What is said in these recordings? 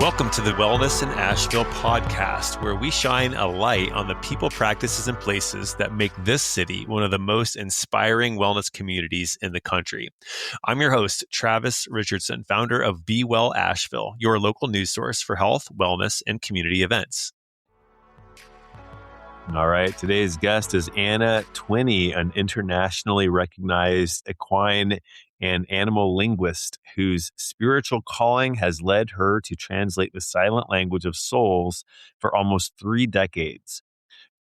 Welcome to the Wellness in Asheville podcast, where we shine a light on the people, practices, and places that make this city one of the most inspiring wellness communities in the country. I'm your host, Travis Richardson, founder of Be Well Asheville, your local news source for health, wellness, and community events. All right, today's guest is Anna Twinney, an internationally recognized equine and animal linguist whose spiritual calling has led her to translate the silent language of souls for almost 3 decades.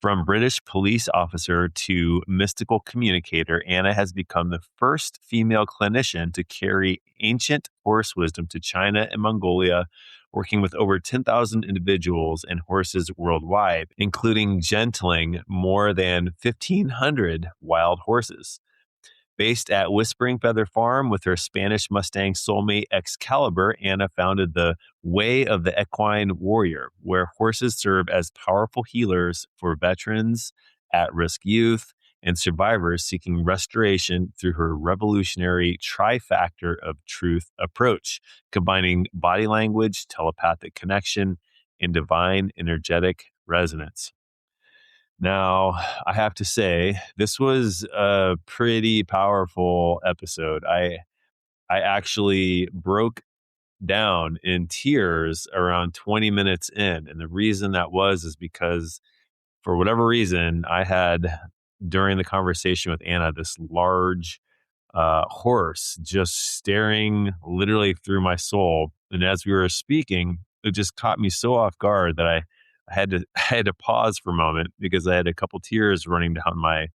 From British police officer to mystical communicator, Anna has become the first female clinician to carry ancient horse wisdom to China and Mongolia, working with over 10,000 individuals and horses worldwide, including gentling more than 1,500 wild horses. Based at Whispering Feather Farm with her Spanish Mustang soulmate Excalibur, Anna founded the Way of the Equine Warrior, where horses serve as powerful healers for veterans, at-risk youth, and survivors seeking restoration through her revolutionary Trifactor of truth approach, combining body language, telepathic connection, and divine energetic resonance. Now, I have to say, this was a pretty powerful episode. I actually broke down in tears around 20 minutes in. And the reason that is because for whatever reason, I had during the conversation with Anna, this large horse just staring literally through my soul. And as we were speaking, it just caught me so off guard that I had to pause for a moment because I had a couple tears running down my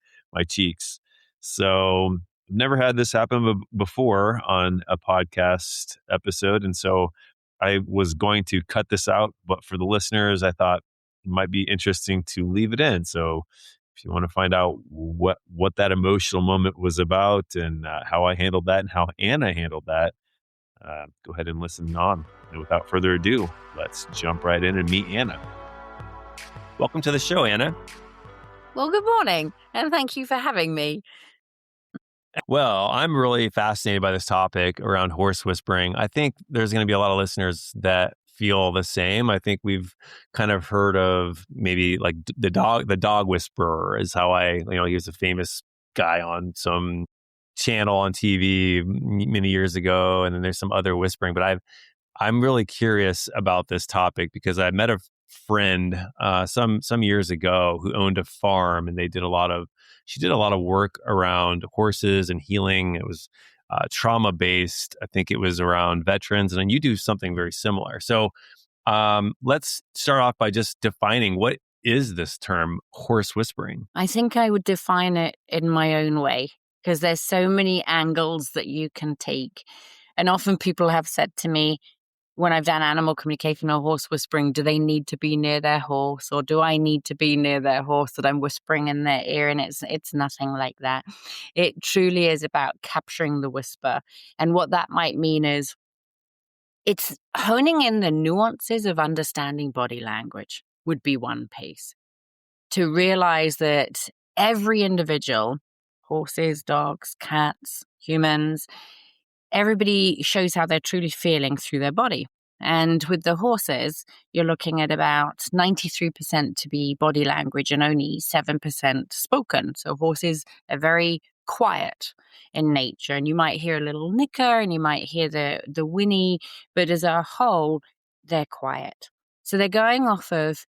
cheeks. So I've never had this happen before on a podcast episode. And so I was going to cut this out, but for the listeners, I thought it might be interesting to leave it in. So if you want to find out what that emotional moment was about and how I handled that and how Anna handled that, go ahead and listen on. And without further ado, let's jump right in and meet Anna. Welcome to the show, Anna. Well, good morning, and thank you for having me. Well, I'm really fascinated by this topic around horse whispering. I think there's going to be a lot of listeners that feel the same. I think we've kind of heard of maybe like the dog whisperer is how he was a famous guy on some channel on TV many years ago. And then there's some other whispering, but I'm really curious about this topic because I met a friend some years ago who owned a farm, and she did a lot of work around horses and healing. It was trauma based. I think it was around veterans, and then you do something very similar. So let's start off by just defining what is this term horse whispering. I think I would define it in my own way because there's so many angles that you can take. And often people have said to me, when I've done animal communication or horse whispering, do they need to be near their horse, or do I need to be near their horse that I'm whispering in their ear? And it's nothing like that. It truly is about capturing the whisper. And what that might mean is it's honing in the nuances of understanding body language would be one piece. To realize that every individual, horses, dogs, cats, humans, everybody shows how they're truly feeling through their body. And with the horses, you're looking at about 93% to be body language and only 7% spoken. So horses are very quiet in nature, and you might hear a little nicker and you might hear the whinny, but as a whole, they're quiet. So they're going off of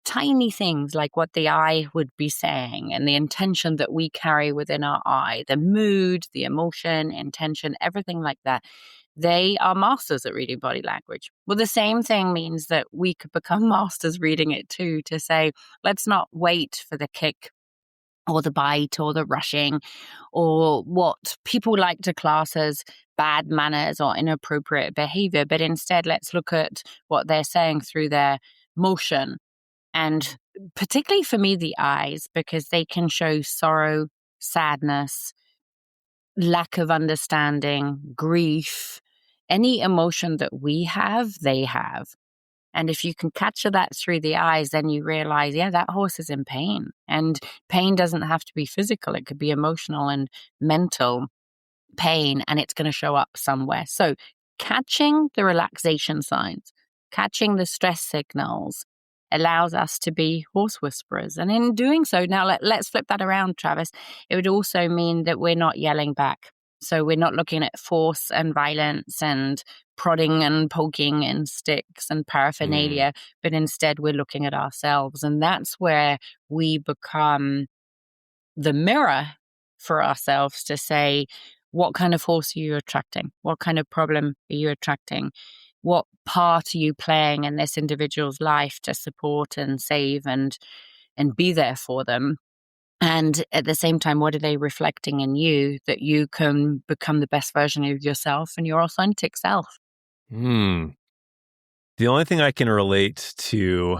tiny things like what the eye would be saying and the intention that we carry within our eye, the mood, the emotion, intention, everything like that. They are masters at reading body language. Well, the same thing means that we could become masters reading it too, to say, let's not wait for the kick or the bite or the rushing or what people like to class as bad manners or inappropriate behavior, but instead let's look at what they're saying through their motion. And particularly for me, the eyes, because they can show sorrow, sadness, lack of understanding, grief, any emotion that we have, they have. And if you can capture that through the eyes, then you realize, yeah, that horse is in pain. And pain doesn't have to be physical. It could be emotional and mental pain, and it's going to show up somewhere. So catching the relaxation signs, catching the stress signals allows us to be horse whisperers. And in doing so, now let's flip that around, Travis. It would also mean that we're not yelling back. So we're not looking at force and violence and prodding and poking and sticks and paraphernalia, but instead we're looking at ourselves. And that's where we become the mirror for ourselves to say, what kind of horse are you attracting? What kind of problem are you attracting? What part are you playing in this individual's life to support and save and be there for them? And at the same time, what are they reflecting in you that you can become the best version of yourself and your authentic self? Hmm. The only thing I can relate to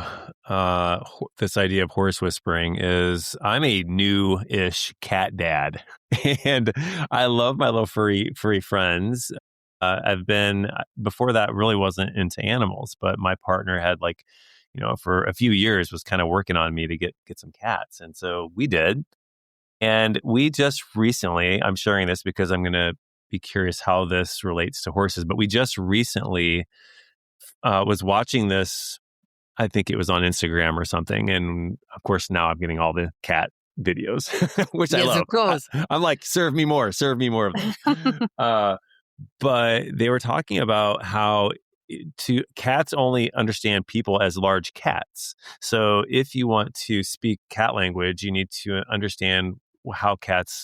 this idea of horse whispering is I'm a new-ish cat dad, and I love my little furry friends. I've been before that really wasn't into animals, but my partner had for a few years was kind of working on me to get some cats, and so we did. And we just recently, I'm sharing this because I'm going to be curious how this relates to horses, but we just recently was watching this. I think it was on Instagram or something. And of course, now I'm getting all the cat videos, which I Yes, love. of course. I'm like, serve me more of those. But they were talking about how cats only understand people as large cats. So if you want to speak cat language, you need to understand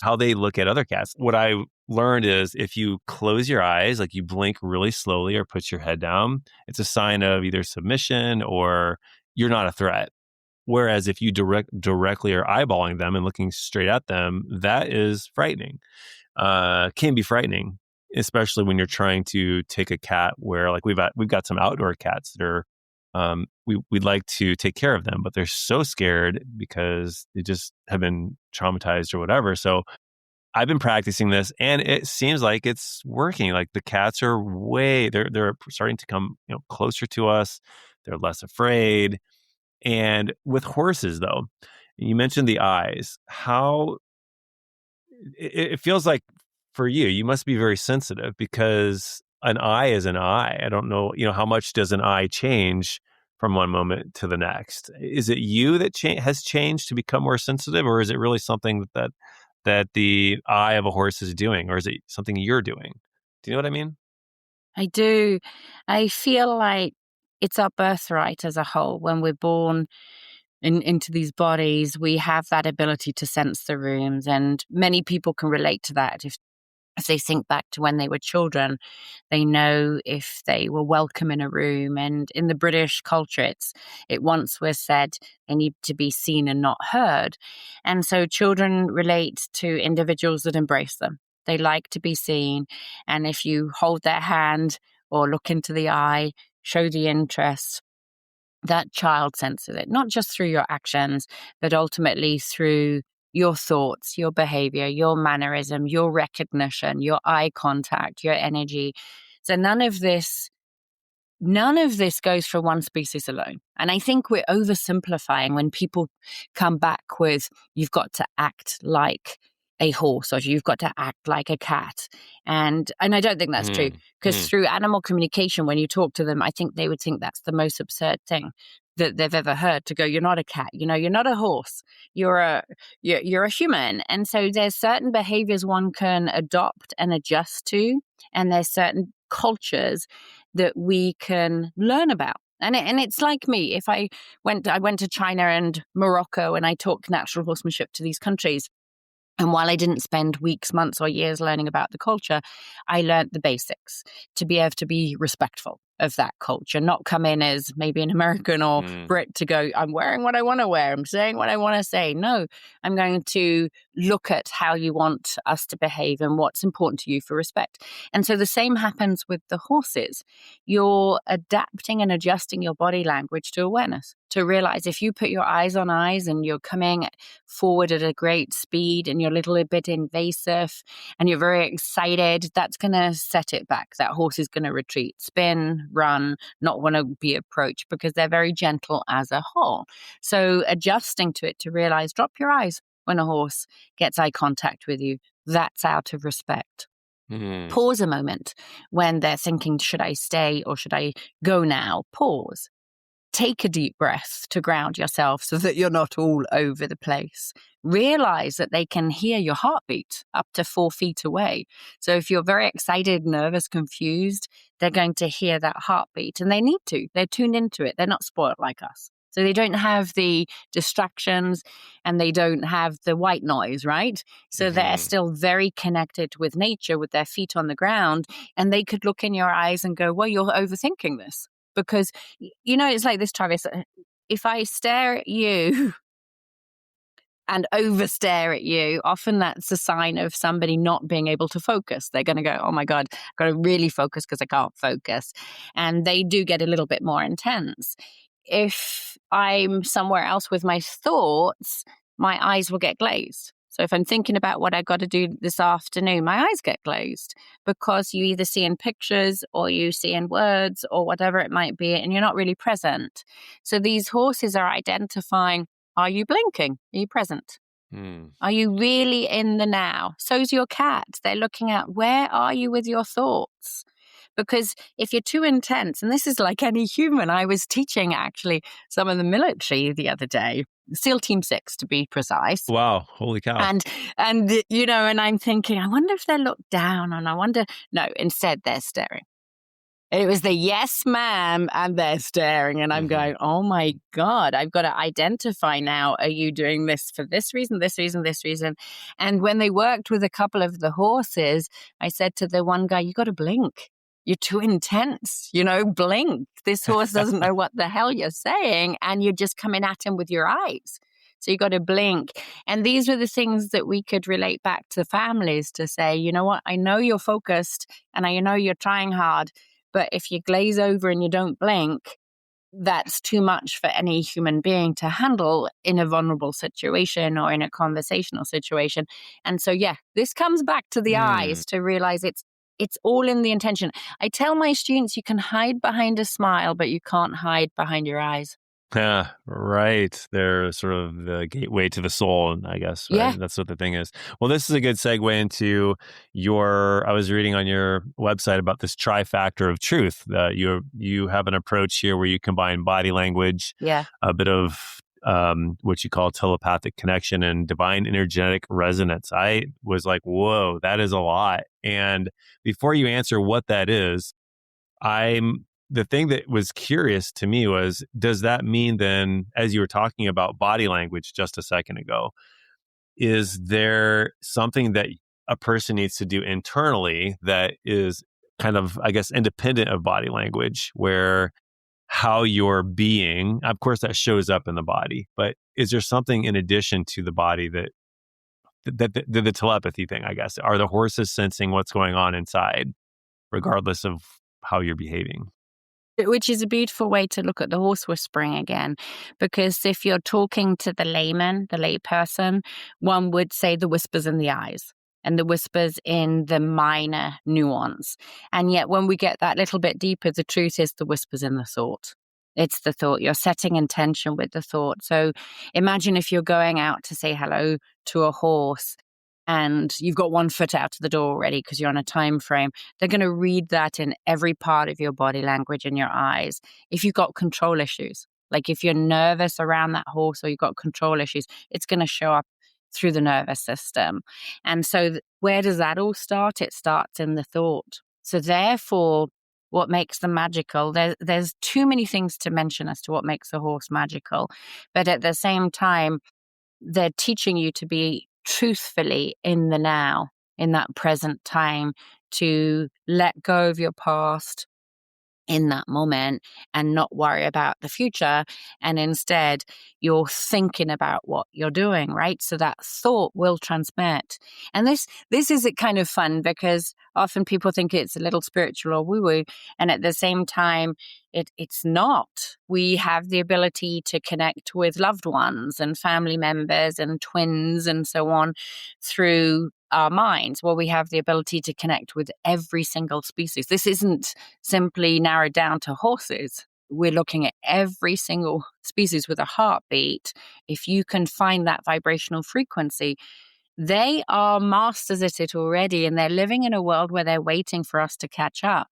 how they look at other cats. What I learned is if you close your eyes, like you blink really slowly or put your head down, it's a sign of either submission or you're not a threat. Whereas if you directly are eyeballing them and looking straight at them, that is frightening. Can be frightening, especially when you're trying to take a cat where like we've got some outdoor cats that are we'd like to take care of them, but they're so scared because they just have been traumatized or whatever. So I've been practicing this and it seems like it's working. Like the cats are they're starting to come, closer to us. They're less afraid. And with horses though, you mentioned the eyes. How it feels like for you must be very sensitive because an eye is an eye. I don't know, how much does an eye change from one moment to the next? Is it you that has changed to become more sensitive, or is it really something that the eye of a horse is doing, or is it something you're doing? Do you know what I mean? I do. I feel like it's our birthright as a whole. When we're born into these bodies, we have that ability to sense the rooms, and many people can relate to that. If they think back to when they were children, they know if they were welcome in a room. And in the British culture, it once was said they need to be seen and not heard. And so children relate to individuals that embrace them. They like to be seen. And if you hold their hand or look into the eye, show the interest, that child senses it, not just through your actions, but ultimately through your thoughts, your behavior, your mannerism, your recognition, your eye contact, your energy. So none of this goes for one species alone. And I think we're oversimplifying when people come back with, you've got to act like a horse or you've got to act like a cat. And I don't think that's true, because through animal communication, when you talk to them, I think they would think that's the most absurd thing that they've ever heard, to go, you're not a cat, you're not a horse, you're a human. And so there's certain behaviors one can adopt and adjust to, and there's certain cultures that we can learn about. And it's like me. If I went to China and Morocco and I talked natural horsemanship to these countries, and while I didn't spend weeks, months, or years learning about the culture, I learned the basics to be able to be respectful of that culture, not come in as maybe an American or Brit to go, I'm wearing what I want to wear, I'm saying what I want to say. No, I'm going to look at how you want us to behave and what's important to you for respect. And so the same happens with the horses. You're adapting and adjusting your body language to awareness. to realize if you put your eyes on eyes and you're coming forward at a great speed and you're a little bit invasive and you're very excited, that's going to set it back. That horse is going to retreat, spin, run, not want to be approached because they're very gentle as a whole. So adjusting to it to realize, drop your eyes when a horse gets eye contact with you. That's out of respect. Mm-hmm. Pause a moment when they're thinking, should I stay or should I go now? Pause. Take a deep breath to ground yourself so that you're not all over the place. Realize that they can hear your heartbeat up to 4 feet away. So if you're very excited, nervous, confused, they're going to hear that heartbeat, and they need to. They're tuned into it. They're not spoiled like us. So they don't have the distractions and they don't have the white noise, right? So they're still very connected with nature with their feet on the ground, and they could look in your eyes and go, well, you're overthinking this. Because, it's like this, Travis. If I stare at you and overstare at you, often that's a sign of somebody not being able to focus. They're going to go, oh my God, I've got to really focus because I can't focus. And they do get a little bit more intense. If I'm somewhere else with my thoughts, my eyes will get glazed. So if I'm thinking about what I got to do this afternoon, my eyes get glazed because you either see in pictures or you see in words or whatever it might be, and you're not really present. So these horses are identifying, are you blinking? Are you present? Are you really in the now? So's your cat. They're looking at, where are you with your thoughts? Because if you're too intense, and this is like any human, I was teaching actually some of the military the other day, SEAL Team 6 to be precise. Wow, holy cow. And I'm thinking, I wonder if they look down, and no, instead they're staring. It was the yes, ma'am, and they're staring. And I'm going, oh my God, I've got to identify now. Are you doing this for this reason, this reason, this reason? And when they worked with a couple of the horses, I said to the one guy, you got to blink. You're too intense, blink. This horse doesn't know what the hell you're saying, and you're just coming at him with your eyes. So you got to blink. And these were the things that we could relate back to families to say, you know what, I know you're focused and I know you're trying hard, but if you glaze over and you don't blink, that's too much for any human being to handle in a vulnerable situation or in a conversational situation. And so, this comes back to the eyes to realize it's all in the intention. I tell my students you can hide behind a smile, but you can't hide behind your eyes. Yeah, right. They're sort of the gateway to the soul, I guess. Right? Yeah. That's what the thing is. Well, this is a good segue into I was reading on your website about this trifactor of truth. You have an approach here where you combine body language, a bit of what you call telepathic connection, and divine energetic resonance. I was like, whoa, that is a lot. And before you answer what that is, the thing that was curious to me was, does that mean then, as you were talking about body language just a second ago, is there something that a person needs to do internally that is kind of, I guess, independent of body language, where how you're being, of course, that shows up in the body, but is there something in addition to the body that the telepathy thing, I guess, are the horses sensing what's going on inside, regardless of how you're behaving? Which is a beautiful way to look at the horse whispering again, because if you're talking to the layman, the layperson, one would say the whispers in the eyes and the whispers in the minor nuance. And yet when we get that little bit deeper, the truth is the whispers in the thought. It's the thought. You're setting intention with the thought. So imagine if you're going out to say hello to a horse and you've got one foot out of the door already because you're on a time frame. They're going to read that in every part of your body language and your eyes. If you've got control issues, like if you're nervous around that horse or you've got control issues, it's going to show up through the nervous system. And so where does that all start? It starts in the thought. So therefore, what makes them magical, there's too many things to mention as to what makes a horse magical. But at the same time, they're teaching you to be truthfully in the now, in that present time, to let go of your past, in that moment and not worry about the future. And instead, you're thinking about what you're doing, right? So that thought will transmit. And this is kind of fun because often people think it's a little spiritual or woo-woo. And at the same time, it's not. We have the ability to connect with loved ones and family members and twins and so on through our minds. Well, we have the ability to connect with every single species. This isn't simply narrowed down to horses. We're looking at every single species with a heartbeat. If you can find that vibrational frequency, they are masters at it already, and they're living in a world where they're waiting for us to catch up.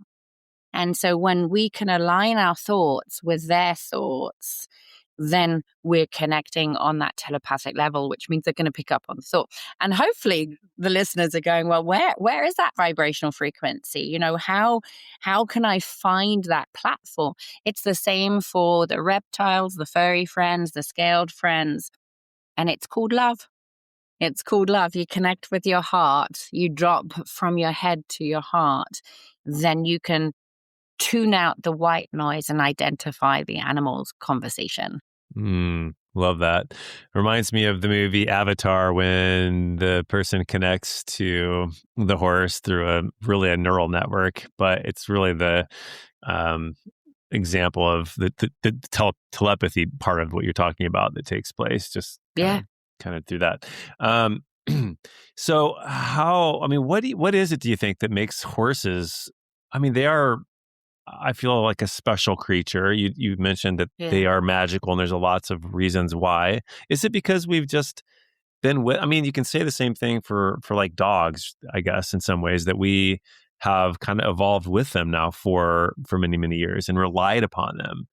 And so when we can align our thoughts with their thoughts, then we're connecting on that telepathic level, which means they're going to pick up on the thought. And hopefully the listeners are going, well, where is that vibrational frequency? You know, how can I find that platform? It's the same for the reptiles, the furry friends, the scaled friends. And it's called love. It's called love. You connect with your heart. You drop from your head to your heart. Then you can tune out the white noise and identify the animal's conversation. Love that. Reminds me of the movie Avatar when the person connects to the horse through a neural network, but it's really the example of the telepathy part of what you're talking about that takes place just kind of through that. So what is it, do you think, that makes horses, they are, I feel like, a special creature. You mentioned that they are magical, and there's lots of reasons why. Is it because we've just been with? You can say the same thing for like dogs, I guess, in some ways, that we have kind of evolved with them now for many, many years and relied upon them.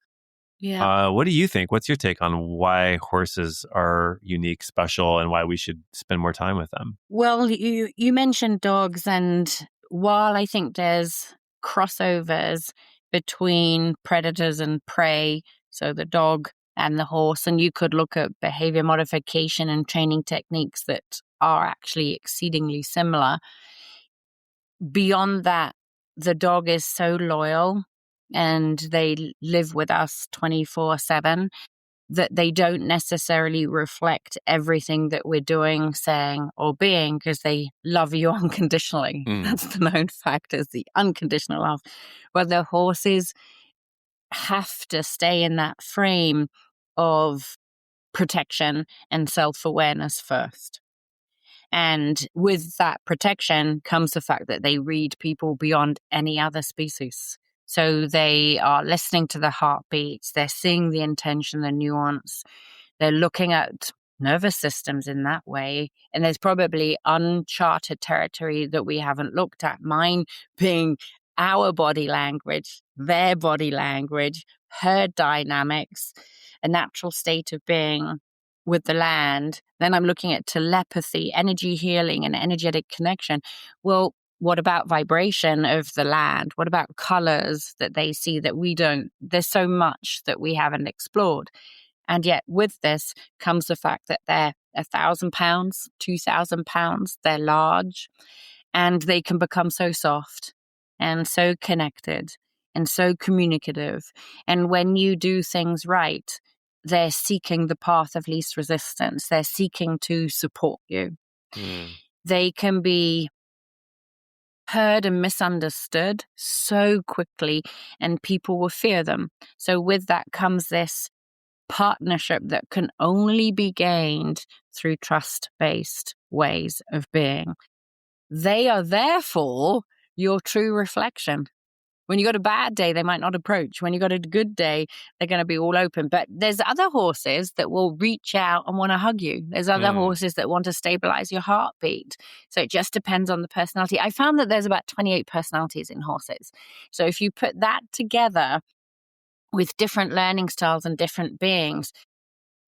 Yeah. What do you think? What's your take on why horses are unique, special, and why we should spend more time with them? Well, you mentioned dogs, and while I think there's crossovers between predators and prey, so the dog and the horse, and you could look at behavior modification and training techniques that are actually exceedingly similar. Beyond that, the dog is so loyal and they live with us 24/7 that they don't necessarily reflect everything that we're doing, saying, or being, because they love you unconditionally. That's the known fact, is the unconditional love. But the horses have to stay in that frame of protection and self-awareness first. And with that protection comes the fact that they read people beyond any other species. So they are listening to the heartbeats, they're seeing the intention, the nuance, they're looking at nervous systems in that way. And there's probably uncharted territory that we haven't looked at. Mine being our body language, their body language, herd dynamics, a natural state of being with the land. Then I'm looking at telepathy, energy healing, and energetic connection. Well, what about vibration of the land? What about colors that they see that we don't? There's so much that we haven't explored. And yet with this comes the fact that they're 1,000 pounds, 2,000 pounds, they're large, and they can become so soft and so connected and so communicative. And when you do things right, they're seeking the path of least resistance. They're seeking to support you. They can be heard and misunderstood so quickly, and people will fear them. So with that comes this partnership that can only be gained through trust-based ways of being. They are therefore your true reflection. When you got a bad day, they might not approach. When you got a good day, they're going to be all open. But there's other horses that will reach out and want to hug you. There's other horses that want to stabilize your heartbeat. So it just depends on the personality. I found that there's about 28 personalities in horses. So if you put that together with different learning styles and different beings,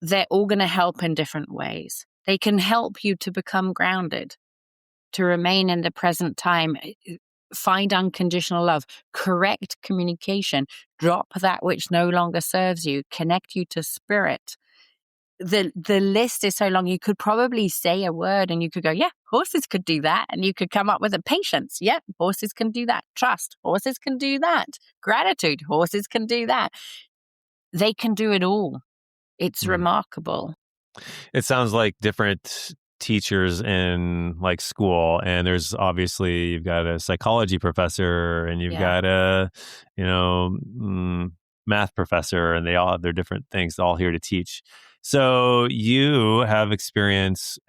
they're all going to help in different ways. They can help you to become grounded, to remain in the present time, find unconditional love, correct communication, drop that which no longer serves you, connect you to spirit. the list is so long. You could probably say a word and you could go, yeah, horses could do that. And you could come up with a patience. Yep, horses can do that. Trust, horses can do that. Gratitude, horses can do that. They can do it all. It's remarkable. It sounds like different teachers in like school, and there's obviously you've got a psychology professor and you've got a math professor, and they all have their different things, all here to teach. So you have experience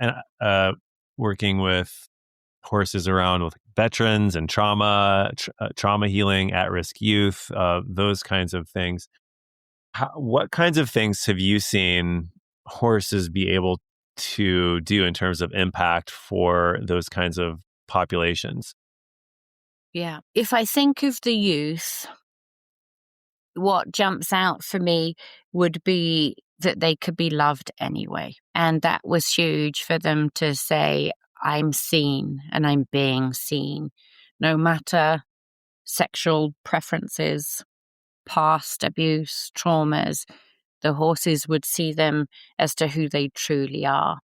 working with horses around with veterans and trauma healing, at-risk youth, those kinds of things. What kinds of things have you seen horses be able to do in terms of impact for those kinds of populations? Yeah. If I think of the youth, what jumps out for me would be that they could be loved anyway. And that was huge for them to say, I'm seen and I'm being seen, no matter sexual preferences, past abuse, traumas. The horses would see them as to who they truly are.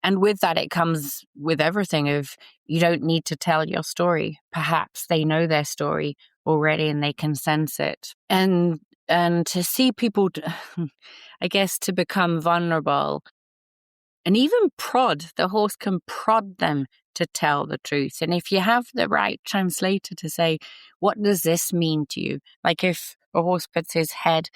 And with that, it comes with everything of you don't need to tell your story. Perhaps they know their story already and they can sense it. And to see people, I guess, to become vulnerable and even prod, the horse can prod them to tell the truth. And if you have the right translator to say, what does this mean to you? Like if a horse puts his head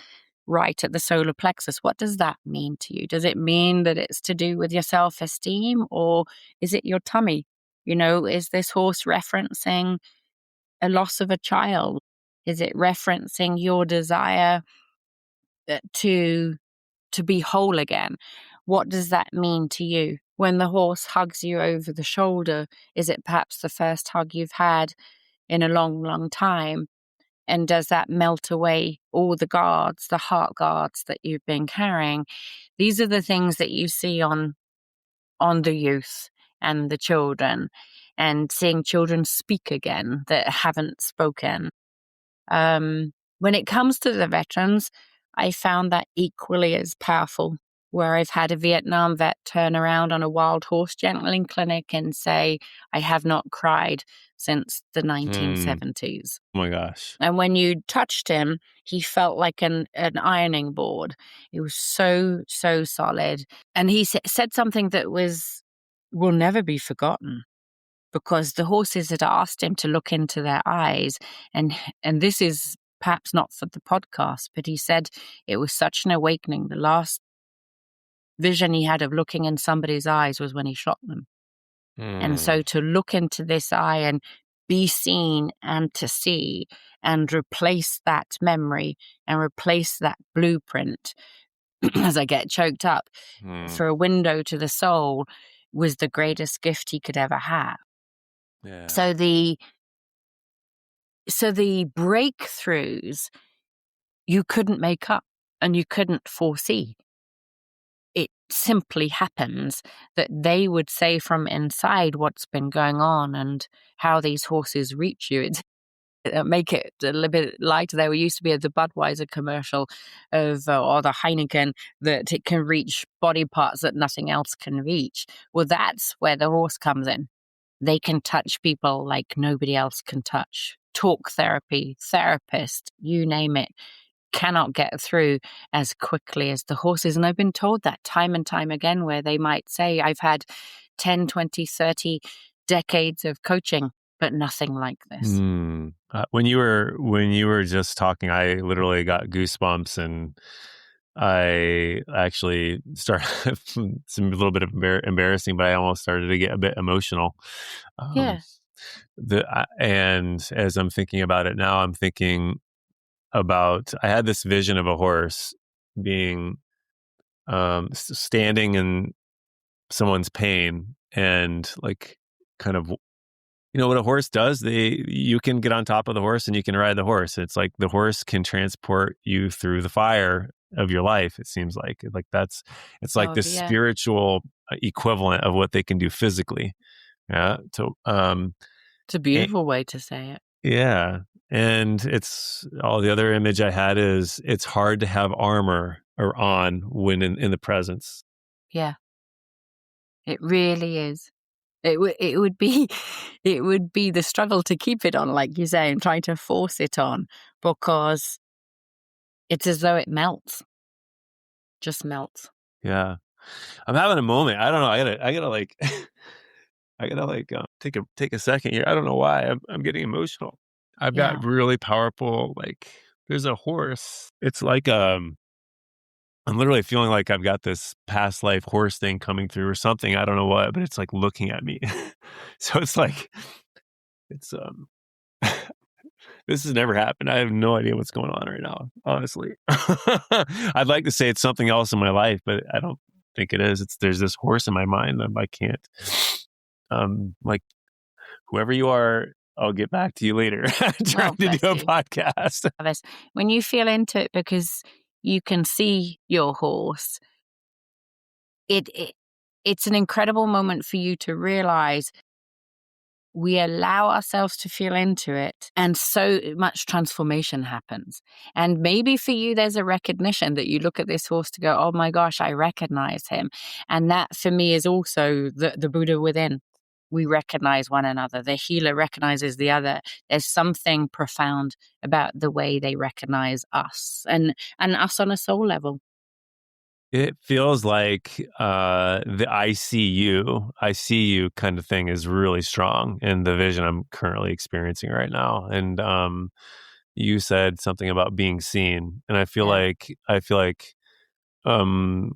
right at the solar plexus, what does that mean to you? Does it mean that it's to do with your self-esteem, or is it your tummy? Is this horse referencing a loss of a child? Is it referencing your desire to be whole again? What does that mean to you? When the horse hugs you over the shoulder, is it perhaps the first hug you've had in a long, long time? And does that melt away all the guards, the heart guards that you've been carrying? These are the things that you see on the youth and the children, and seeing children speak again that haven't spoken. When it comes to the veterans, I found that equally as powerful, where I've had a Vietnam vet turn around on a wild horse gentling clinic and say, I have not cried since the 1970s. Oh my gosh. And when you touched him, he felt like an ironing board. It was so, so solid. And he said something that will never be forgotten, because the horses had asked him to look into their eyes. And this is perhaps not for the podcast, but he said it was such an awakening. The last vision he had of looking in somebody's eyes was when he shot them. And so to look into this eye and be seen and to see and replace that memory and replace that blueprint as I get choked up for a window to the soul was the greatest gift he could ever have. Yeah. So the breakthroughs you couldn't make up and you couldn't foresee. It simply happens that they would say from inside what's been going on and how these horses reach you. It's make it a little bit lighter. There used to be the Budweiser commercial of or the Heineken, that it can reach body parts that nothing else can reach. Well, that's where the horse comes in. They can touch people like nobody else can touch. Talk therapy, therapist, you name it, cannot get through as quickly as the horses. And I've been told that time and time again, where they might say, I've had 10, 20, 30 decades of coaching, but nothing like this. When you were just talking, I literally got goosebumps, and I actually started it's a little bit of embarrassing, but I almost started to get a bit emotional. Yeah. And as I'm thinking about it now, I'm thinking about, I had this vision of a horse being standing in someone's pain, and like kind of, what a horse does, you can get on top of the horse and you can ride the horse. It's like the horse can transport you through the fire of your life. It seems like it's like the spiritual equivalent of what they can do physically. Yeah. So it's a beautiful way to say it. Yeah. And it's all, the other image I had is, it's hard to have armor are on when in the presence. Yeah, it really is. It would be it would be the struggle to keep it on, like you say, and trying to force it on, because it's as though it melts, just melts. Yeah. I'm having a moment. I don't know. I gotta like, I gotta like take a second here. I don't know why I'm getting emotional. I've Yeah. got really powerful, like, there's a horse. It's like, I'm literally feeling like I've got this past life horse thing coming through or something. I don't know what, but it's like looking at me. So it's like, it's, this has never happened. I have no idea what's going on right now, honestly. I'd like to say it's something else in my life, but I don't think it is. There's this horse in my mind that I can't, like, whoever you are, I'll get back to you later. I'm trying to Bless do a you. podcast. When you feel into it, because you can see your horse, it's an incredible moment for you to realize we allow ourselves to feel into it, and so much transformation happens. And maybe for you, there's a recognition that you look at this horse to go, oh my gosh, I recognize him. And that for me is also the Buddha within. We recognize one another. The healer recognizes the other. There's something profound about the way they recognize us and us on a soul level. It feels like the I see you kind of thing is really strong in the vision I'm currently experiencing right now. And you said something about being seen, and Yeah. I feel like I'm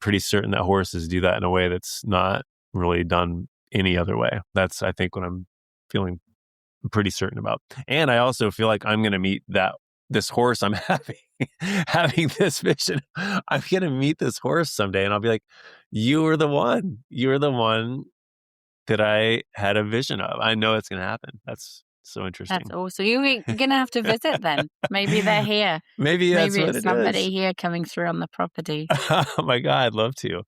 pretty certain that horses do that in a way that's not really done any other way. That's, I think, what I'm feeling pretty certain about. And I also feel like I'm going to meet this horse I'm having this vision. I'm going to meet this horse someday, and I'll be like, you were the one. You're the one that I had a vision of. I know it's going to happen. That's so That's interesting. awesome. You're going to have to visit then. Maybe they're here. Maybe that's Maybe what it's it is. somebody here coming through on the property. Oh my God, I'd love to.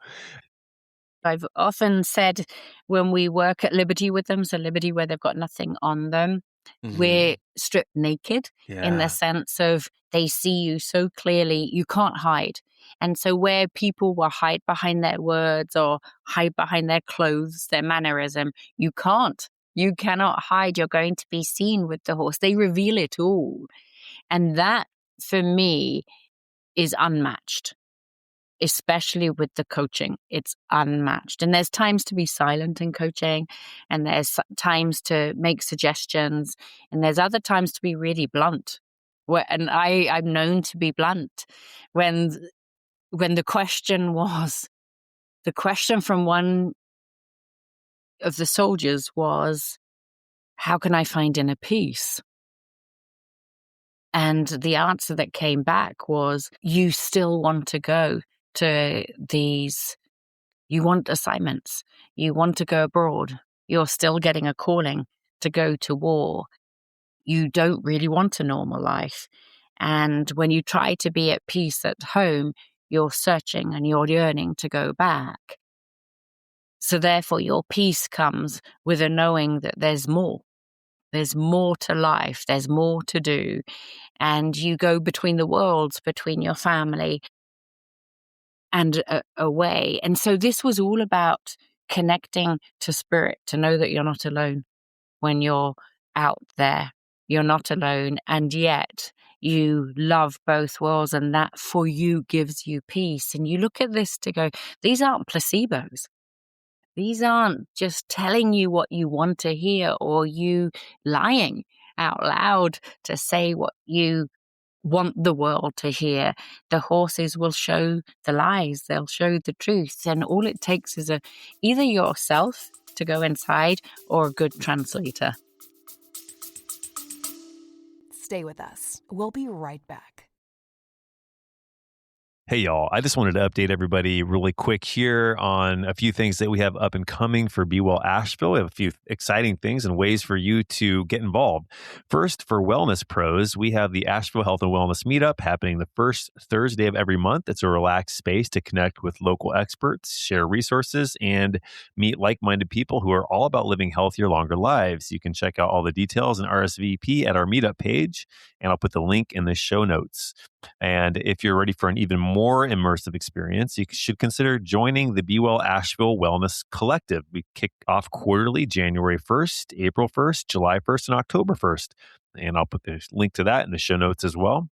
I've often said when we work at Liberty with them, so Liberty where they've got nothing on them, we're stripped naked in the Yeah. sense of they see you so clearly, you can't hide. And so where people will hide behind their words or hide behind their clothes, their mannerism, you can't. You cannot hide. You're going to be seen with the horse. They reveal it all. And that, for me, is unmatched, especially with the coaching. It's unmatched. And there's times to be silent in coaching, and there's times to make suggestions, and there's other times to be really blunt. And I'm known to be blunt. When the question from one of the soldiers was, how can I find inner peace? And the answer that came back was, you still want to go to these, you want assignments, you want to go abroad, you're still getting a calling to go to war. You don't really want a normal life. And when you try to be at peace at home, you're searching and you're yearning to go back. So therefore, your peace comes with a knowing that there's more. There's more to life. There's more to do. And you go between the worlds, between your family and away. And so this was all about connecting to spirit, to know that you're not alone when you're out there. You're not alone. And yet you love both worlds, and that for you gives you peace. And you look at this to go, these aren't placebos. These aren't just telling you what you want to hear or you lying out loud to say what you want the world to hear. The horses will show the lies, they'll show the truth. And all it takes is either yourself to go inside or a good translator. Stay with us. We'll be right back. Hey, y'all. I just wanted to update everybody really quick here on a few things that we have up and coming for Be Well Asheville. We have a few exciting things and ways for you to get involved. First, for wellness pros, we have the Asheville Health and Wellness Meetup happening the first Thursday of every month. It's a relaxed space to connect with local experts, share resources, and meet like-minded people who are all about living healthier, longer lives. You can check out all the details and RSVP at our meetup page, and I'll put the link in the show notes. And if you're ready for an even more immersive experience, you should consider joining the Be Well Asheville Wellness Collective. We kick off quarterly January 1st, April 1st, July 1st, and October 1st. And I'll put the link to that in the show notes as well.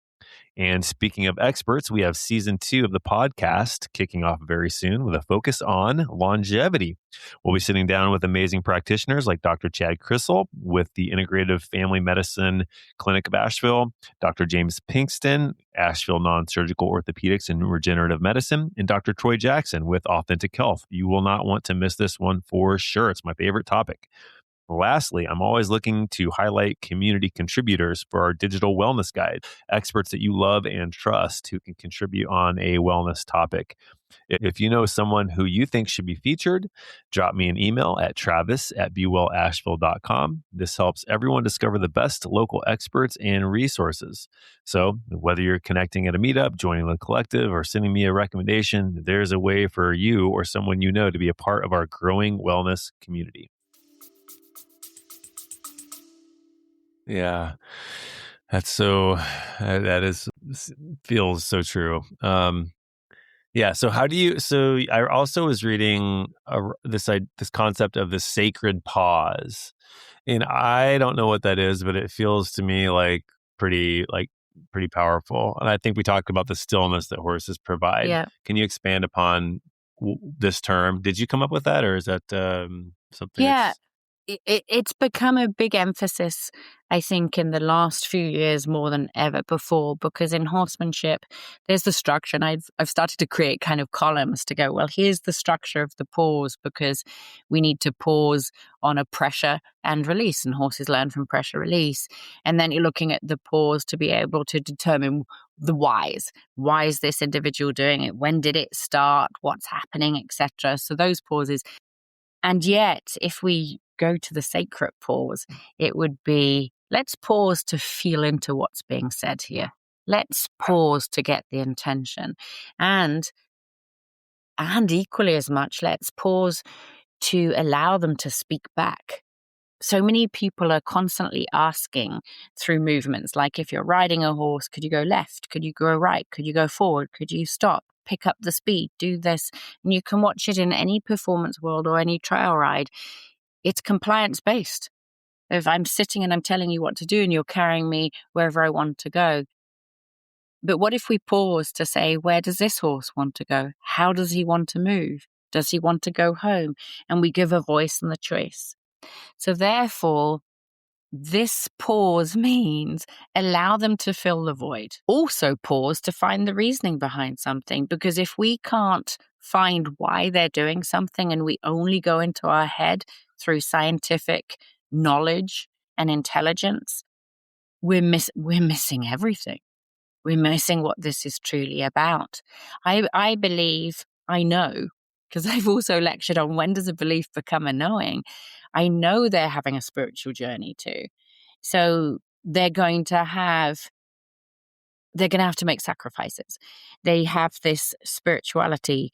And speaking of experts, we have season 2 of the podcast kicking off very soon with a focus on longevity. We'll be sitting down with amazing practitioners like Dr. Chad Crissell with the Integrative Family Medicine Clinic of Asheville, Dr. James Pinkston, Asheville Non-Surgical Orthopedics and Regenerative Medicine, and Dr. Troy Jackson with Authentic Health. You will not want to miss this one for sure. It's my favorite topic. Lastly, I'm always looking to highlight community contributors for our digital wellness guide, experts that you love and trust who can contribute on a wellness topic. If you know someone who you think should be featured, drop me an email at travis@bewellasheville.com. This helps everyone discover the best local experts and resources. So whether you're connecting at a meetup, joining the collective, or sending me a recommendation, there's a way for you or someone you know to be a part of our growing wellness community. Yeah, that's so, that is, feels so true. Yeah. So I also was reading this concept of the sacred pause, and I don't know what that is, but it feels to me pretty powerful. And I think we talked about the stillness that horses provide. Yeah. Can you expand upon this term? Did you come up with that, or is that something? Yeah. It's become a big emphasis, I think, in the last few years more than ever before, because in horsemanship, there's the structure. And I've started to create kind of columns to go, well, here's the structure of the pause, because we need to pause on a pressure and release, and horses learn from pressure release. And then you're looking at the pause to be able to determine the whys. Why is this individual doing it? When did it start? What's happening, etc. So those pauses. And yet, if we go to the sacred pause, it would be, let's pause to feel into what's being said here. Let's pause to get the intention. And equally as much, let's pause to allow them to speak back. So many people are constantly asking through movements, like if you're riding a horse, could you go left? Could you go right? Could you go forward? Could you stop? Pick up the speed, do this. And you can watch it in any performance world or any trail ride. It's compliance based. If I'm sitting and I'm telling you what to do and you're carrying me wherever I want to go. But what if we pause to say, where does this horse want to go? How does he want to move? Does he want to go home? And we give a voice and the choice. So therefore, this pause means allow them to fill the void. Also pause to find the reasoning behind something, because if we can't find why they're doing something and we only go into our head through scientific knowledge and intelligence, we're missing everything. We're missing what this is truly about. I believe, I know, because I've also lectured on when does a belief become a knowing. I know they're having a spiritual journey too. So they're going to have to make sacrifices. They have this spirituality.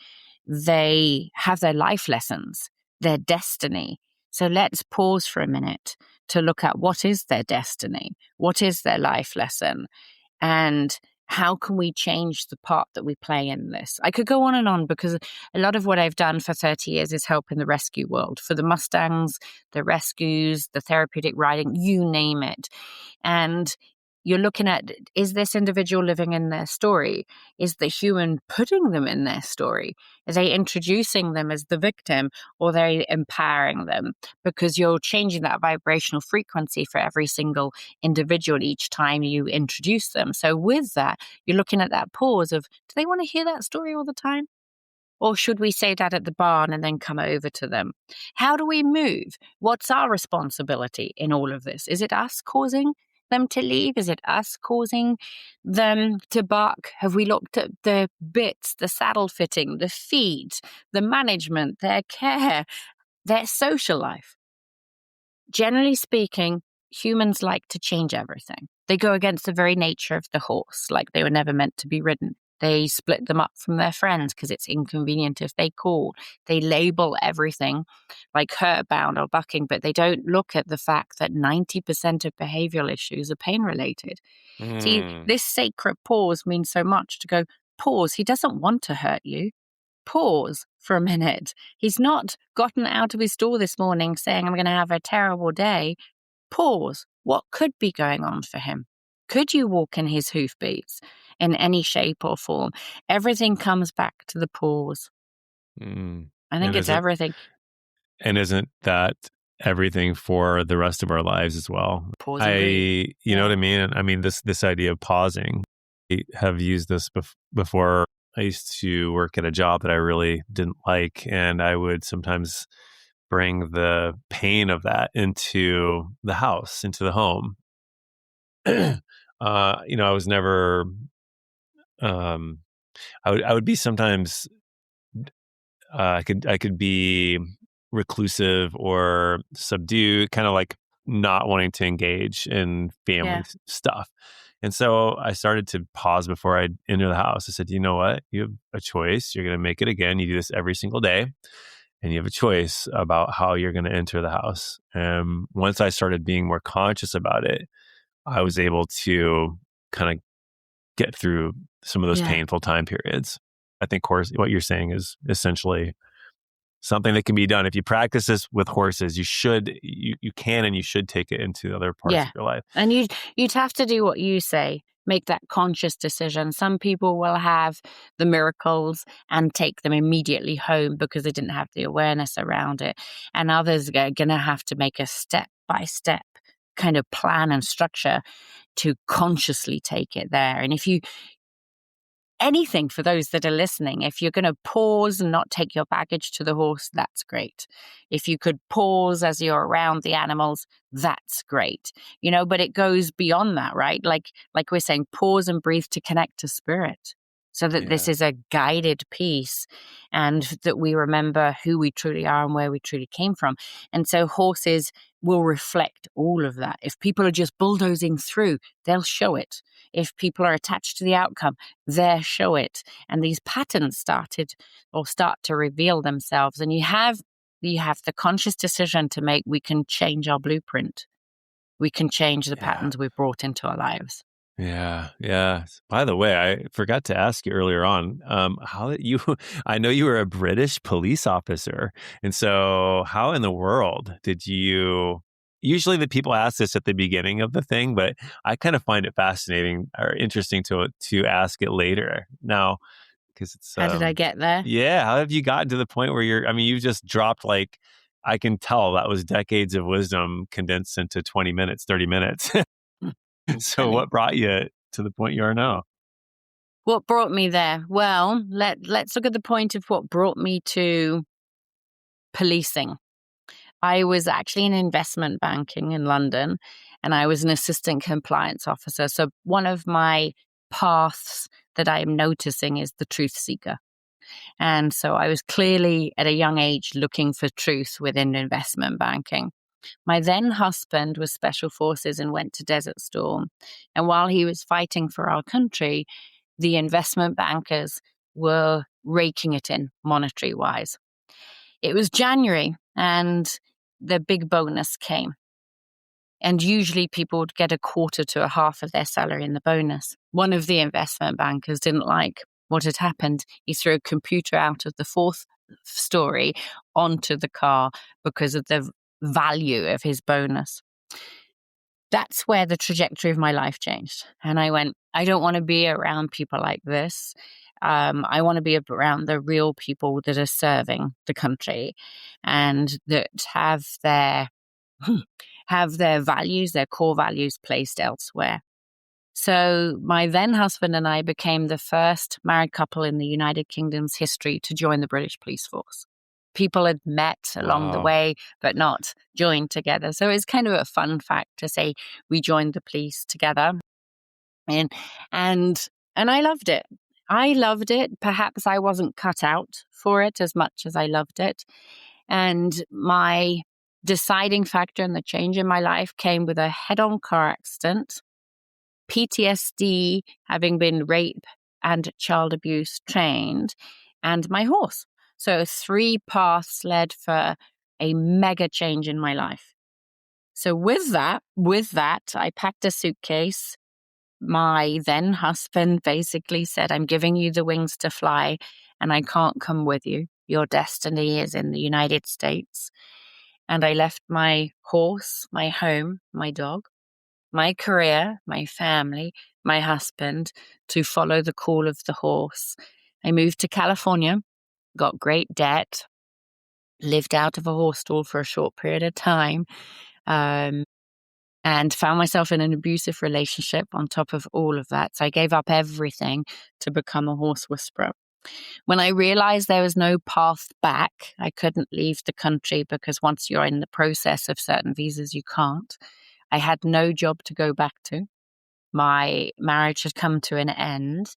They have their life lessons, their destiny. So let's pause for a minute to look at what is their destiny? What is their life lesson? And how can we change the part that we play in this? I could go on, because a lot of what I've done for 30 years is help in the rescue world, for the Mustangs, the rescues, the therapeutic riding, you name it. And you're looking at, is this individual living in their story? Is the human putting them in their story? Are they introducing them as the victim, or are they empowering them? Because you're changing that vibrational frequency for every single individual each time you introduce them. So with that, you're looking at that pause of, do they want to hear that story all the time? Or should we say that at the barn and then come over to them? How do we move? What's our responsibility in all of this? Is it us causing them to leave? Is it us causing them to bark? Have we looked at the bits, the saddle fitting, the feed, the management, their care, their social life? Generally speaking, humans like to change everything. They go against the very nature of the horse, like they were never meant to be ridden. They split them up from their friends because it's inconvenient if they call. They label everything like hurt, bound, or bucking, but they don't look at the fact that 90% of behavioral issues are pain related. See, this sacred pause means so much to go, pause. He doesn't want to hurt you. Pause for a minute. He's not gotten out of his door this morning saying, I'm going to have a terrible day. Pause. What could be going on for him? Could you walk in his hoofbeats in any shape or form? Everything comes back to the pause. I think And it's everything. And isn't that everything for the rest of our lives as well? Pause and breathe. You know what I mean? I mean, this idea of pausing, I have used this before. I used to work at a job that I really didn't like, and I would sometimes bring the pain of that into the house, into the home. I was never, I would be sometimes, I could be reclusive or subdued, kind of like not wanting to engage in family stuff. And so I started to pause before I enter the house. I said, you know what? You have a choice. You're going to make it again. You do this every single day. And you have a choice about how you're going to enter the house. And once I started being more conscious about it, I was able to kind of get through some of those painful time periods. I think what you're saying is essentially something that can be done. If you practice this with horses, you can and you should take it into other parts of your life. And you'd have to do what you say. Make that conscious decision. Some people will have the miracles and take them immediately home because they didn't have the awareness around it. And others are going to have to make a step-by-step kind of plan and structure to consciously take it there. And anything for those that are listening, if you're going to pause and not take your baggage to the horse, that's great. If you could pause as you're around the animals, that's great. But it goes beyond that, right? Like we're saying, pause and breathe to connect to spirit, so that this is a guided piece and that we remember who we truly are and where we truly came from. And so horses will reflect all of that. If people are just bulldozing through, they'll show it. If people are attached to the outcome, they'll show it. And these patterns start to reveal themselves. And you have the conscious decision to make. We can change our blueprint. We can change the patterns we've brought into our lives. Yeah. By the way, I forgot to ask you earlier on, I know you were a British police officer. And so how in the world did you, usually the people ask this at the beginning of the thing, but I kind of find it fascinating or interesting to ask it later now, because it's. How did I get there? Yeah. How have you gotten to the point where you've just dropped, like, I can tell that was decades of wisdom condensed into 20 minutes, 30 minutes. So what brought you to the point you are now? What brought me there? Well, let's look at the point of what brought me to policing. I was actually in investment banking in London, and I was an assistant compliance officer. So one of my paths that I'm noticing is the truth seeker. And so I was clearly at a young age looking for truth within investment banking. My then husband was Special Forces and went to Desert Storm. And while he was fighting for our country, the investment bankers were raking it in monetary wise. It was January and the big bonus came. And usually people would get a quarter to a half of their salary in the bonus. One of the investment bankers didn't like what had happened. He threw a computer out of the fourth story onto the car because of the value of his bonus. That's where the trajectory of my life changed. And I went, I don't want to be around people like this. I want to be around the real people that are serving the country and that have their values, their core values placed elsewhere. So my then husband and I became the first married couple in the United Kingdom's history to join the British police force. People had met along the way, but not joined together. So it's kind of a fun fact to say we joined the police together. And I loved it. I loved it. Perhaps I wasn't cut out for it as much as I loved it. And my deciding factor in the change in my life came with a head-on car accident, PTSD, having been raped and child abuse trained, and my horse. So 3 paths led for a mega change in my life. So with that, I packed a suitcase. My then husband basically said, I'm giving you the wings to fly and I can't come with you. Your destiny is in the United States. And I left my horse, my home, my dog, my career, my family, my husband to follow the call of the horse. I moved to California, got great debt, lived out of a horse stall for a short period of time, and found myself in an abusive relationship on top of all of that. So I gave up everything to become a horse whisperer. When I realized there was no path back, I couldn't leave the country because once you're in the process of certain visas, you can't. I had no job to go back to. My marriage had come to an end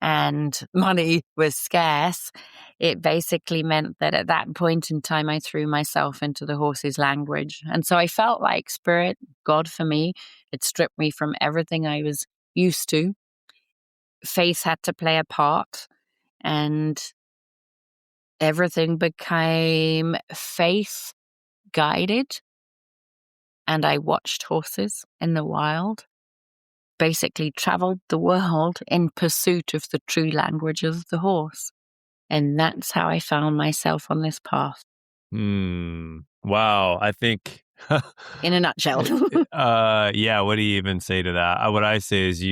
and money was scarce. It basically meant that at that point in time, I threw myself into the horse's language. And so I felt like Spirit, God for me, it stripped me from everything I was used to. Faith had to play a part, and everything became faith guided. And I watched horses in the wild, basically traveled the world in pursuit of the true language of the horse. And that's how I found myself on this path. Wow. I think in a nutshell. Yeah. What do you even say to that? What I say is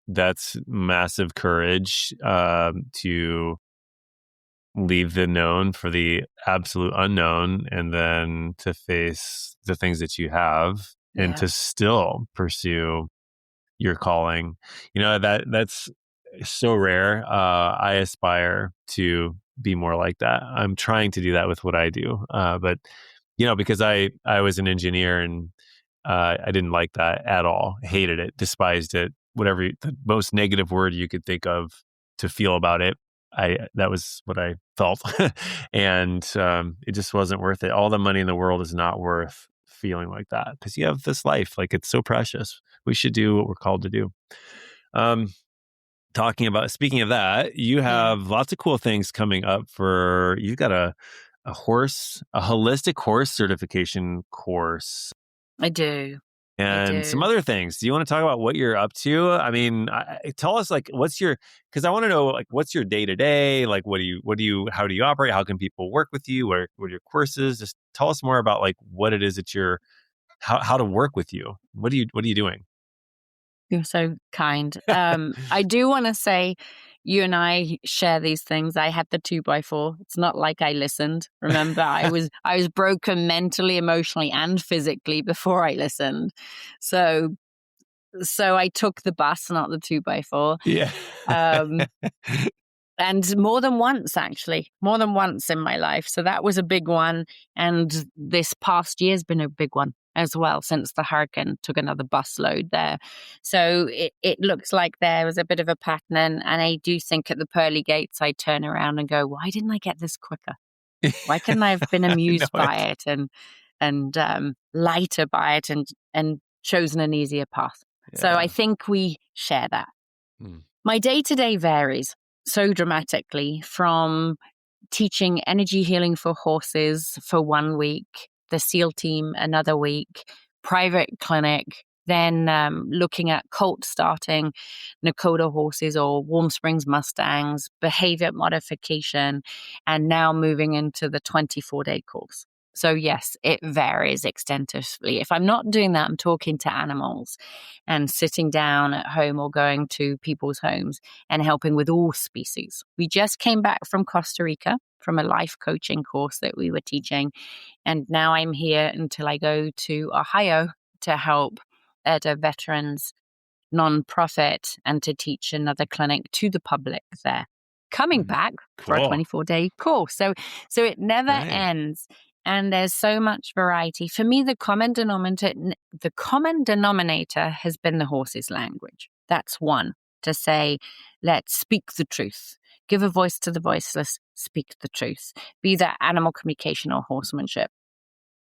that's massive courage to leave the known for the absolute unknown, and then to face the things that you have and to still pursue your calling. That's so rare. I aspire to be more like that. I'm trying to do that with what I do. But because I was an engineer and I didn't like that at all. Hated it, despised it, whatever the most negative word you could think of to feel about it. That was what I felt. And it just wasn't worth it. All the money in the world is not worth feeling like that, because you have this life, like, it's so precious. We should do what we're called to do. Speaking of that, you have lots of cool things coming up you've got a holistic horse certification course. I do. And some other things. Do you want to talk about what you're up to? I mean, tell us, like, because I want to know, like, what's your day to day? Like, how do you operate? How can people work with you? What are your courses? Just tell us more about, like, what it is that how to work with you. What are you doing? You're so kind. I do want to say, you and I share these things. I had the 2x4. It's not like I listened. Remember, I was broken mentally, emotionally, and physically before I listened. So I took the bus, not the 2x4. Yeah. And more than once in my life. So that was a big one. And this past year has been a big one as well, since the hurricane took another bus load there. So it looks like there was a bit of a pattern. And I do think at the pearly gates, I turn around and go, why didn't I get this quicker? Why couldn't I have been amused by it and lighter by it and chosen an easier path? Yeah. So I think we share that. My day-to-day varies so dramatically, from teaching energy healing for horses for 1 week, the SEAL team another week, private clinic, then looking at colt starting Nakota horses or Warm Springs Mustangs, behavior modification, and now moving into the 24-day course. So yes, it varies extensively. If I'm not doing that, I'm talking to animals and sitting down at home or going to people's homes and helping with all species. We just came back from Costa Rica from a life coaching course that we were teaching. And now I'm here until I go to Ohio to help at a veterans nonprofit and to teach another clinic to the public there. Coming back for a 24-day course. So it never ends. And there's so much variety. For me, the common denominator has been the horse's language. That's one, to say, let's speak the truth. Give a voice to the voiceless, speak the truth. Be that animal communication or horsemanship.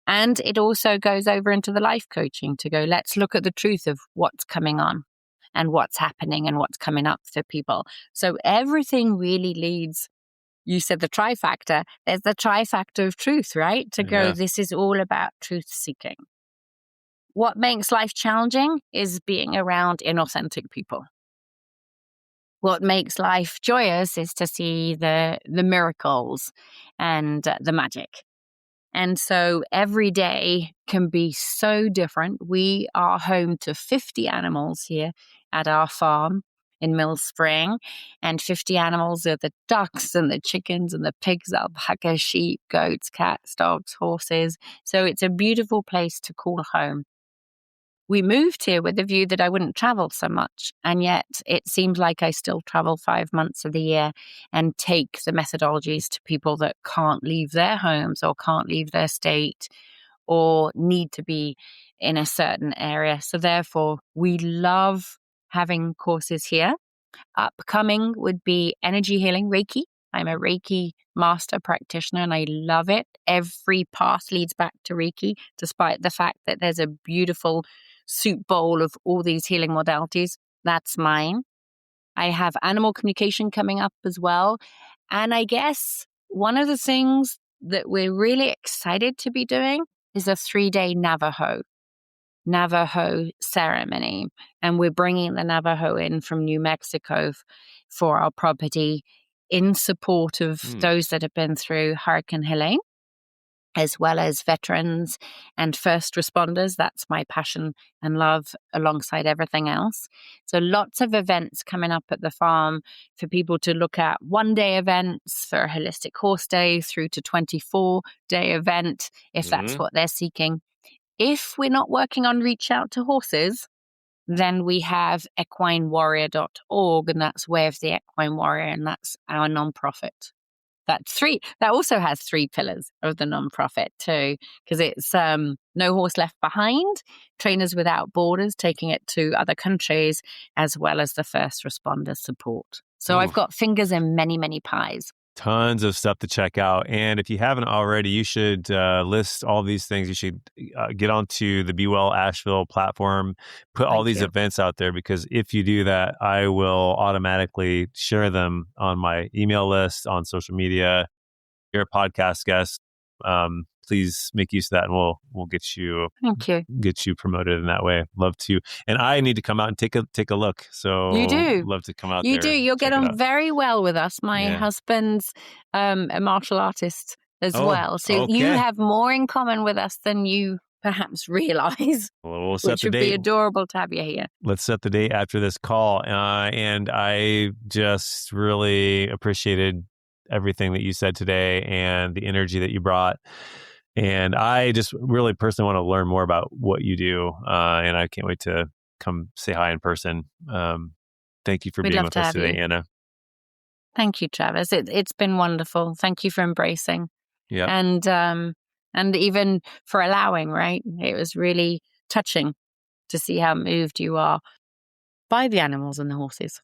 And it also goes over into the life coaching to go, let's look at the truth of what's coming on. and what's happening and what's coming up for people. So everything really leads. You said the trifactor. There's the trifactor of truth, right? To go, this is all about truth seeking. What makes life challenging is being around inauthentic people. What makes life joyous is to see the miracles and the magic. And so every day can be so different. We are home to 50 animals here at our farm in Mill Spring. And 50 animals are the ducks and the chickens and the pigs, alpacas, sheep, goats, cats, dogs, horses. So it's a beautiful place to call home. We moved here with the view that I wouldn't travel so much. And yet it seems like I still travel 5 months of the year and take the methodologies to people that can't leave their homes or can't leave their state or need to be in a certain area. So therefore, we love having courses here. Upcoming would be energy healing, Reiki. I'm a Reiki master practitioner and I love it. Every path leads back to Reiki, despite the fact that there's a beautiful soup bowl of all these healing modalities. That's mine. I have animal communication coming up as well. And I guess one of the things that we're really excited to be doing is a 3-day Navajo ceremony. And we're bringing the Navajo in from New Mexico for our property in support of those that have been through Hurricane Helene, as well as veterans and first responders. That's my passion and love alongside everything else. So lots of events coming up at the farm for people to look at. 1-day events for a holistic horse day through to 24-day event, if that's what they're seeking. If we're not working on Reach Out to Horses, then we have equinewarrior.org, and that's Way of the Equine Warrior, and that's our nonprofit. That also has 3 pillars of the nonprofit too, because it's No Horse Left Behind, Trainers Without Borders, taking it to other countries, as well as the first responder support. So I've got fingers in many, many pies. Tons of stuff to check out. And if you haven't already, you should list all these things. You should get onto the Be Well Asheville platform, put all these events out there, because if you do that, I will automatically share them on my email list, on social media. You're a podcast guest. Please make use of that, and we'll get you promoted in that way. Love to, and I need to come out and take a look. So you do love to come out. You do. You'll get on very well with us. My husband's a martial artist as well, so you have more in common with us than you perhaps realize. Well, we'll set which the would date. Be adorable to have you here. Let's set the date after this call, and I just really appreciated everything that you said today and the energy that you brought. And I just really personally want to learn more about what you do. And I can't wait to come say hi in person. Thank you for being with us today, Anna. Thank you, Travis. It's been wonderful. Thank you for embracing. Yeah. And even for allowing, right? It was really touching to see how moved you are by the animals and the horses.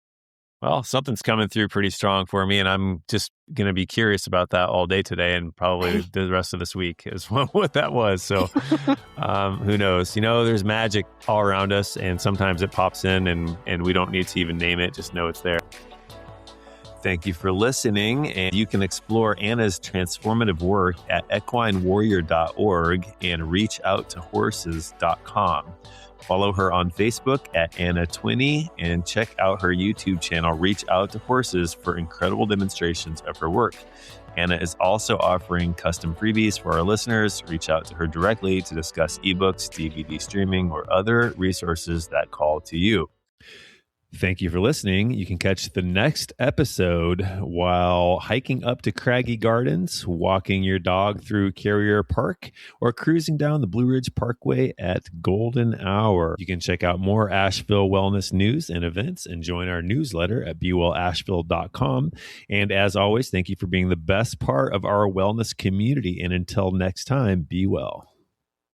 Well, something's coming through pretty strong for me, and I'm just going to be curious about that all day today and probably the rest of this week is what that was. So who knows? There's magic all around us, and sometimes it pops in and we don't need to even name it, just know it's there. Thank you for listening, and you can explore Anna's transformative work at equinewarrior.org and reachoutohorses.com. Follow her on Facebook at Anna Twinney and check out her YouTube channel, Reach Out to Horses, for incredible demonstrations of her work. Anna is also offering custom freebies for our listeners. Reach out to her directly to discuss ebooks, DVD streaming, or other resources that call to you. Thank you for listening. You can catch the next episode while hiking up to Craggy Gardens, walking your dog through Carrier Park, or cruising down the Blue Ridge Parkway at Golden Hour. You can check out more Asheville wellness news and events and join our newsletter at bewellasheville.com. And as always, thank you for being the best part of our wellness community. And until next time, be well.